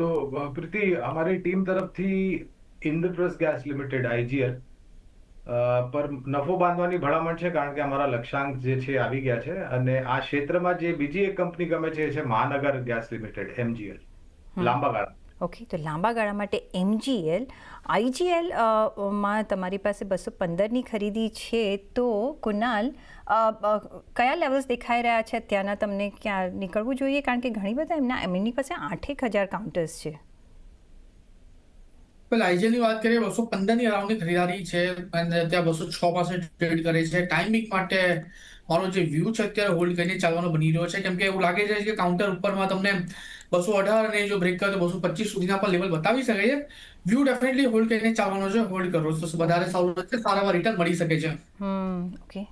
તો પ્રીતિ, અમારી ટીમ તરફથી ઇન્દ્રપ્રસ્થ ગેસ લિમિટેડ આઈજીએલ પર નફો બાંધવાની ભલામણ છે, કારણ કે અમારા લક્ષ્યાંક જે છે આવી ગયા છે. અને આ ક્ષેત્રમાં જે બીજી એક કંપની ગમે છે એ છે મહાનગર ગેસ લિમિટેડ, એમજીએલ, લાંબા ગાળા. ઓકે, તો લાંબા ગાળા માટે એમજીએલ. આઈજીએલ માં તમારી પાસે 215ની ખરીદી છે, તો કુનાલ કયા લેવલ્સ દેખાઈ રહ્યા છે અત્યારના? તમને ક્યાં નીકળવું જોઈએ? કારણ કે ઘણી બધા એમની પાસે 8,000 કાઉન્ટર્સ છે. પેલા આઈજીએલની વાત કરીએ, 215ની અરાઉન્ડની ખરીદારી છે અને ત્યાં 206 પાસે ટ્રેડ કરે છે. ટાઈમિંગ માટે મારો જે વ્યૂ છે અત્યારે હોલ્ડ કરીને ચાલવાનો બની રહ્યો છે, કેમ કે એવું લાગે છે કે કાઉન્ટર ઉપરમાં તમને 218 અને જો બ્રેક કરે તો 225 સુધીના પણ લેવલ બતાવી શકે છે. વ્યૂ ડેફિનેટલી હોલ્ડ કરીને ચાલવાનો છે. હોલ્ડ કરો તો વધારે સારું રહેશે, સારા રિટર્ન મળી શકે છે. ઓકે.